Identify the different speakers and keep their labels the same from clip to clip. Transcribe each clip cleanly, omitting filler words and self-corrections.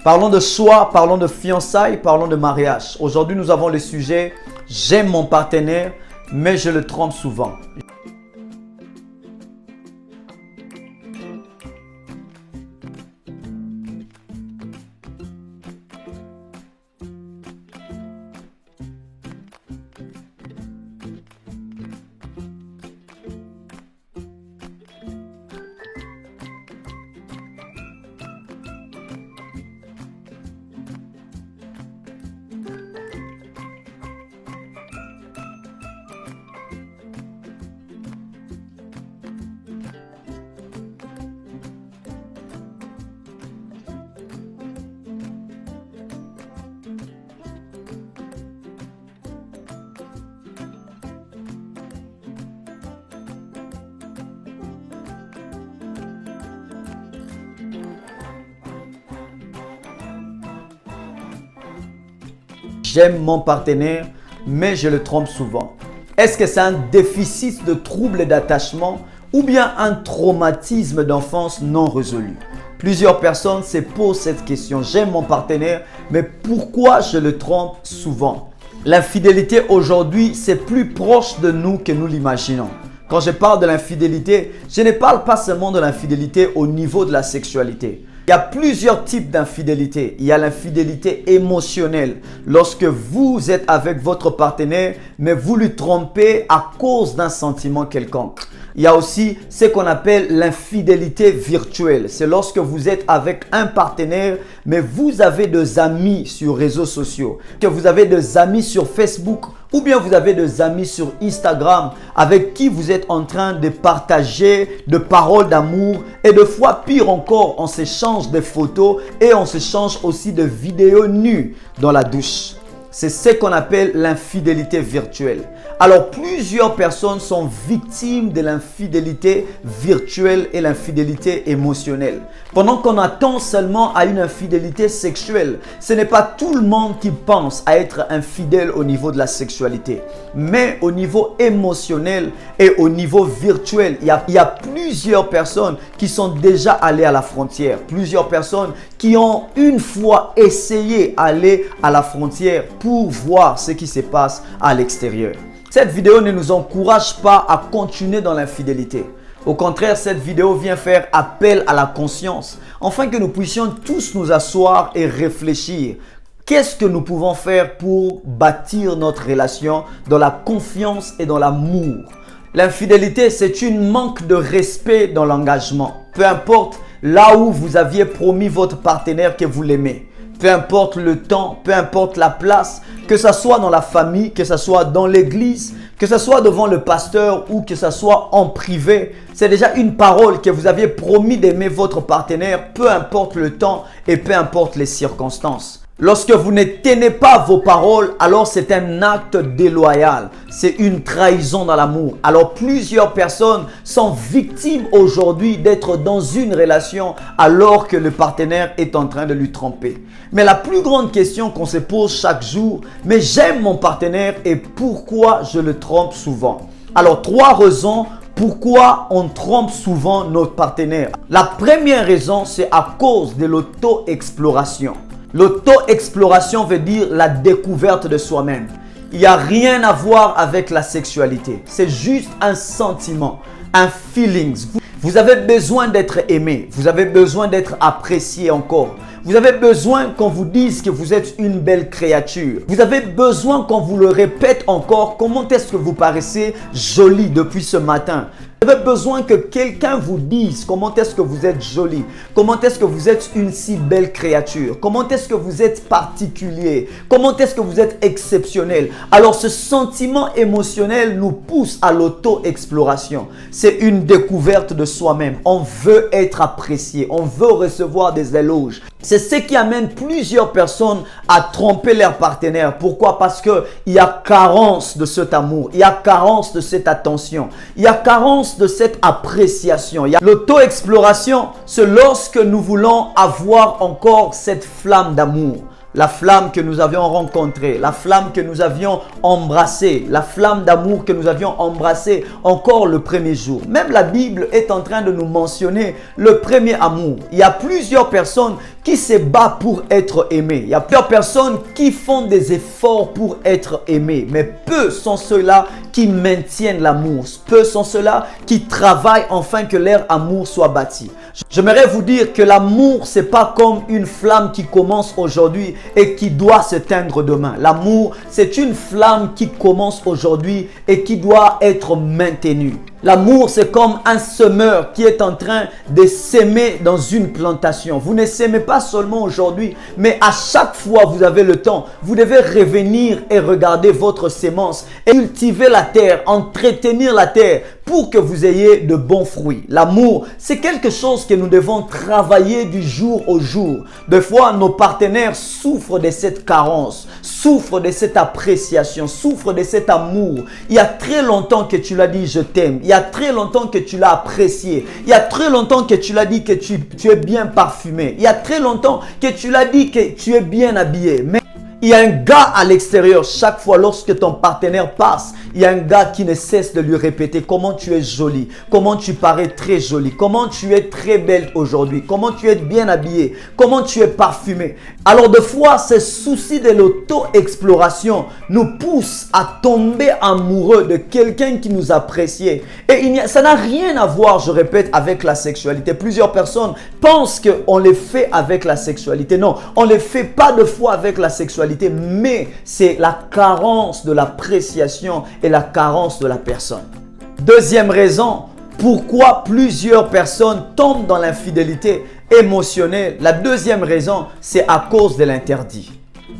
Speaker 1: Parlons de choix, parlons de fiançailles, parlons de mariage. Aujourd'hui, nous avons le sujet « J'aime mon partenaire, mais je le trompe souvent ». J'aime mon partenaire, mais je le trompe souvent. Est-ce que c'est un déficit de troubles d'attachement ou bien un traumatisme d'enfance non résolu? Plusieurs personnes se posent cette question. J'aime mon partenaire, mais pourquoi je le trompe souvent? L'infidélité aujourd'hui, c'est plus proche de nous que nous l'imaginons. Quand je parle de l'infidélité, je ne parle pas seulement de l'infidélité au niveau de la sexualité. Il y a plusieurs types d'infidélité. Il y a l'infidélité émotionnelle. Lorsque vous êtes avec votre partenaire, mais vous lui trompez à cause d'un sentiment quelconque. Il y a aussi ce qu'on appelle l'infidélité virtuelle. C'est lorsque vous êtes avec un partenaire, mais vous avez des amis sur les réseaux sociaux. Que vous avez des amis sur Facebook ou bien vous avez des amis sur Instagram avec qui vous êtes en train de partager des paroles d'amour et de fois pire encore, on s'échange des photos et on s'échange aussi de vidéos nues dans la douche. C'est ce qu'on appelle l'infidélité virtuelle. Alors, plusieurs personnes sont victimes de l'infidélité virtuelle et l'infidélité émotionnelle. Pendant qu'on attend seulement à une infidélité sexuelle, ce n'est pas tout le monde qui pense à être infidèle au niveau de la sexualité. Mais au niveau émotionnel et au niveau virtuel, il y a plusieurs personnes qui sont déjà allées à la frontière. Plusieurs personnes qui ont une fois essayé d'aller à la frontière pour voir ce qui se passe à l'extérieur. Cette vidéo ne nous encourage pas à continuer dans l'infidélité. Au contraire, cette vidéo vient faire appel à la conscience, afin que nous puissions tous nous asseoir et réfléchir. Qu'est-ce que nous pouvons faire pour bâtir notre relation dans la confiance et dans l'amour? L'infidélité, c'est une manque de respect dans l'engagement. Peu importe là où vous aviez promis votre partenaire que vous l'aimez. Peu importe le temps, peu importe la place, que ce soit dans la famille, que ce soit dans l'église, que ce soit devant le pasteur ou que ce soit en privé. C'est déjà une parole que vous aviez promis d'aimer votre partenaire, peu importe le temps et peu importe les circonstances. Lorsque vous ne tenez pas vos paroles, alors c'est un acte déloyal. C'est une trahison dans l'amour. Alors plusieurs personnes sont victimes aujourd'hui d'être dans une relation alors que le partenaire est en train de lui tromper. Mais la plus grande question qu'on se pose chaque jour, mais j'aime mon partenaire et pourquoi je le trompe souvent? Alors 3 raisons pourquoi on trompe souvent notre partenaire. La première raison, c'est à cause de l'auto-exploration. L'auto-exploration veut dire la découverte de soi-même. Il n'y a rien à voir avec la sexualité. C'est juste un sentiment, un feelings. Vous avez besoin d'être aimé. Vous avez besoin d'être apprécié encore. Vous avez besoin qu'on vous dise que vous êtes une belle créature. Vous avez besoin qu'on vous le répète encore. Comment est-ce que vous paraissez jolie depuis ce matin? Vous avez besoin que quelqu'un vous dise comment est-ce que vous êtes jolie, comment est-ce que vous êtes une si belle créature, comment est-ce que vous êtes particulier, comment est-ce que vous êtes exceptionnel. Alors ce sentiment émotionnel nous pousse à l'auto-exploration. C'est une découverte de soi-même. On veut être apprécié, on veut recevoir des éloges. C'est ce qui amène plusieurs personnes à tromper leur partenaire. Pourquoi? Parce qu'il y a carence de cet amour, il y a carence de cette attention, il y a carence de cette appréciation. L'auto-exploration, c'est lorsque nous voulons avoir encore cette flamme d'amour. La flamme que nous avions rencontrée, la flamme que nous avions embrassée, la flamme d'amour que nous avions embrassée encore le premier jour. Même la Bible est en train de nous mentionner le premier amour. Il y a plusieurs personnes qui se bat pour être aimé. Il y a plusieurs personnes qui font des efforts pour être aimées, mais peu sont ceux-là qui maintiennent l'amour. Peu sont ceux-là qui travaillent afin que leur amour soit bâti. J'aimerais vous dire que l'amour, c'est pas comme une flamme qui commence aujourd'hui et qui doit s'éteindre demain. L'amour, c'est une flamme qui commence aujourd'hui et qui doit être maintenue. L'amour, c'est comme un semeur qui est en train de s'aimer dans une plantation. Vous ne s'aimez pas seulement aujourd'hui, mais à chaque fois vous avez le temps, vous devez revenir et regarder votre sémence et cultiver la terre, entretenir la terre pour que vous ayez de bons fruits. L'amour, c'est quelque chose que nous devons travailler du jour au jour. Des fois, nos partenaires souffrent de cette carence, souffrent de cette appréciation, souffrent de cet amour. Il y a très longtemps que tu l'as dit, je t'aime. Il y a très longtemps que tu l'as apprécié. Il y a très longtemps que tu l'as dit que tu es bien parfumé. Il y a très longtemps que tu l'as dit que tu es bien habillé. Mais il y a un gars à l'extérieur, chaque fois lorsque ton partenaire passe, il y a un gars qui ne cesse de lui répéter comment tu es jolie, comment tu parais très jolie, comment tu es très belle aujourd'hui, comment tu es bien habillée, comment tu es parfumée. Alors des fois, ces soucis de l'auto-exploration nous poussent à tomber amoureux de quelqu'un qui nous appréciait. Et ça n'a rien à voir, je répète, avec la sexualité. Plusieurs personnes pensent qu'on les fait avec la sexualité. Non, on ne les fait pas de fois avec la sexualité. Mais c'est la carence de l'appréciation et la carence de la personne. Deuxième raison, pourquoi plusieurs personnes tombent dans l'infidélité émotionnelle. La deuxième raison, c'est à cause de l'interdit.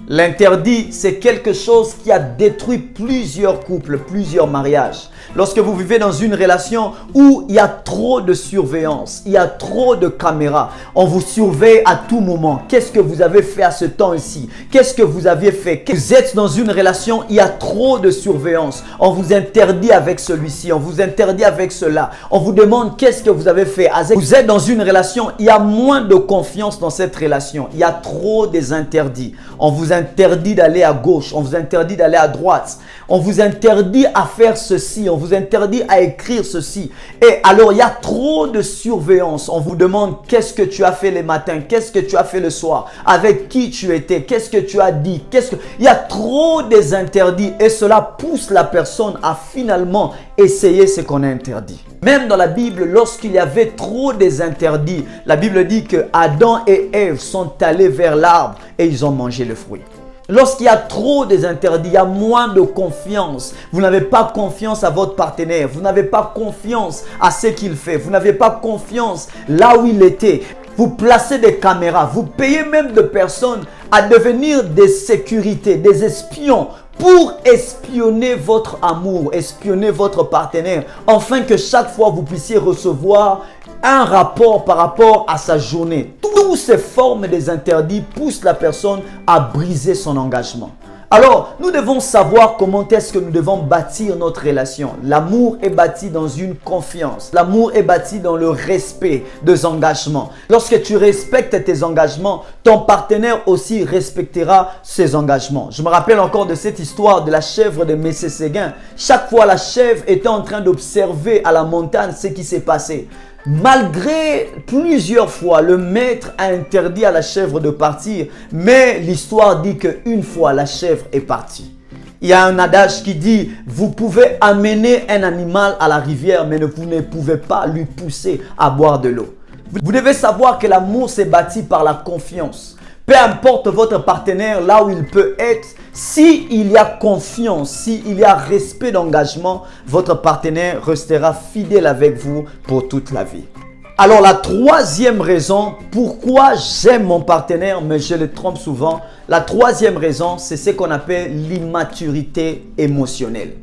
Speaker 1: L'interdit, c'est quelque chose qui a détruit plusieurs couples, plusieurs mariages. Lorsque vous vivez dans une relation où il y a trop de surveillance, il y a trop de caméras, on vous surveille à tout moment. Qu'est-ce que vous avez fait à ce temps-ci? Qu'est-ce que vous aviez fait? Vous êtes dans une relation, il y a trop de surveillance. On vous interdit avec celui-ci, on vous interdit avec cela. On vous demande qu'est-ce que vous avez fait. Vous êtes dans une relation, il y a moins de confiance dans cette relation. Il y a trop des interdits. On vous interdit d'aller à gauche, on vous interdit d'aller à droite. On vous interdit à faire ceci, on vous interdit à écrire ceci. Et alors, il y a trop de surveillance. On vous demande qu'est-ce que tu as fait les matins, qu'est-ce que tu as fait le soir, avec qui tu étais, qu'est-ce que tu as dit. Il y a trop des interdits et cela pousse la personne à finalement essayer ce qu'on a interdit. Même dans la Bible, lorsqu'il y avait trop des interdits, la Bible dit que Adam et Ève sont allés vers l'arbre et ils ont mangé le fruit. Lorsqu'il y a trop des interdits, il y a moins de confiance. Vous n'avez pas confiance à votre partenaire. Vous n'avez pas confiance à ce qu'il fait. Vous n'avez pas confiance là où il était. Vous placez des caméras. Vous payez même de personnes à devenir des sécurités, des espions pour espionner votre amour, espionner votre partenaire, afin que chaque fois vous puissiez recevoir un rapport par rapport à sa journée. Toutes ces formes des interdits poussent la personne à briser son engagement. Alors, nous devons savoir comment est-ce que nous devons bâtir notre relation. L'amour est bâti dans une confiance. L'amour est bâti dans le respect des engagements. Lorsque tu respectes tes engagements, ton partenaire aussi respectera ses engagements. Je me rappelle encore de cette histoire de la chèvre de Messé Séguin. Chaque fois, la chèvre était en train d'observer à la montagne ce qui s'est passé. Malgré plusieurs fois, le maître a interdit à la chèvre de partir, mais l'histoire dit qu'une fois, la chèvre est partie. Il y a un adage qui dit, vous pouvez amener un animal à la rivière, mais vous ne pouvez pas lui pousser à boire de l'eau. Vous devez savoir que l'amour s'est bâti par la confiance. Peu importe votre partenaire, là où il peut être, s'il y a confiance, s'il y a respect d'engagement, votre partenaire restera fidèle avec vous pour toute la vie. Alors la troisième raison, pourquoi j'aime mon partenaire mais je le trompe souvent, la troisième raison, c'est ce qu'on appelle l'immaturité émotionnelle.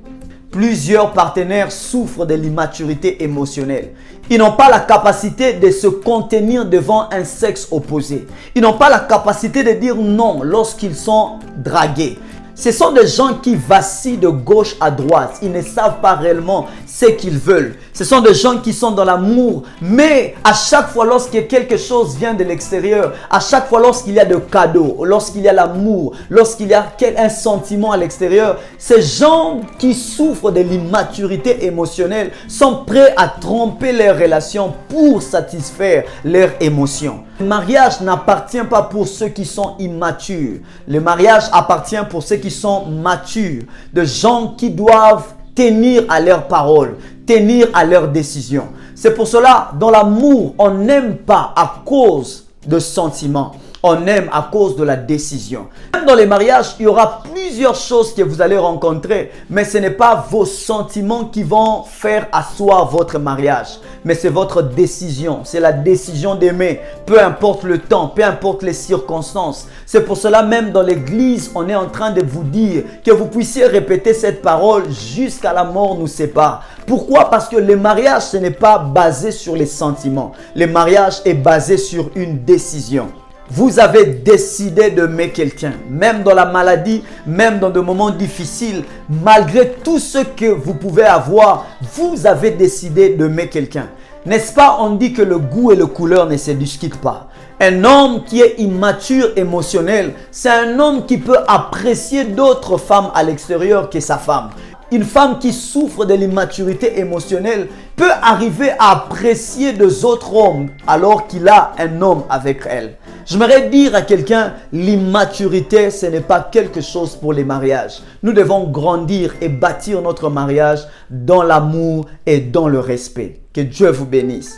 Speaker 1: Plusieurs partenaires souffrent de l'immaturité émotionnelle. Ils n'ont pas la capacité de se contenir devant un sexe opposé. Ils n'ont pas la capacité de dire non lorsqu'ils sont dragués. Ce sont des gens qui vacillent de gauche à droite. Ils ne savent pas réellement ce qu'ils veulent. Ce sont des gens qui sont dans l'amour, mais à chaque fois lorsque quelque chose vient de l'extérieur, à chaque fois lorsqu'il y a de cadeaux, lorsqu'il y a l'amour, lorsqu'il y a un sentiment à l'extérieur, ces gens qui souffrent de l'immaturité émotionnelle sont prêts à tromper leurs relations pour satisfaire leurs émotions. Le mariage n'appartient pas pour ceux qui sont immatures. Le mariage appartient pour ceux qui sont matures, de gens qui doivent tenir à leurs paroles, tenir à leurs décisions. C'est pour cela, dans l'amour, on n'aime pas à cause de sentiments. On aime à cause de la décision. Même dans les mariages, il y aura plusieurs choses que vous allez rencontrer, mais ce n'est pas vos sentiments qui vont faire asseoir votre mariage, mais c'est votre décision. C'est la décision d'aimer, peu importe le temps, peu importe les circonstances. C'est pour cela même dans l'église, on est en train de vous dire que vous puissiez répéter cette parole jusqu'à la mort nous sépare. Pourquoi? Parce que le mariage, ce n'est pas basé sur les sentiments. Le mariage est basé sur une décision. Vous avez décidé d'aimer quelqu'un, même dans la maladie, même dans des moments difficiles, malgré tout ce que vous pouvez avoir, vous avez décidé d'aimer quelqu'un. N'est-ce pas, on dit que le goût et la couleur ne se discutent pas. Un homme qui est immature émotionnel, c'est un homme qui peut apprécier d'autres femmes à l'extérieur que sa femme. Une femme qui souffre de l'immaturité émotionnelle peut arriver à apprécier des autres hommes alors qu'il a un homme avec elle. J'aimerais dire à quelqu'un, l'immaturité, ce n'est pas quelque chose pour les mariages. Nous devons grandir et bâtir notre mariage dans l'amour et dans le respect. Que Dieu vous bénisse.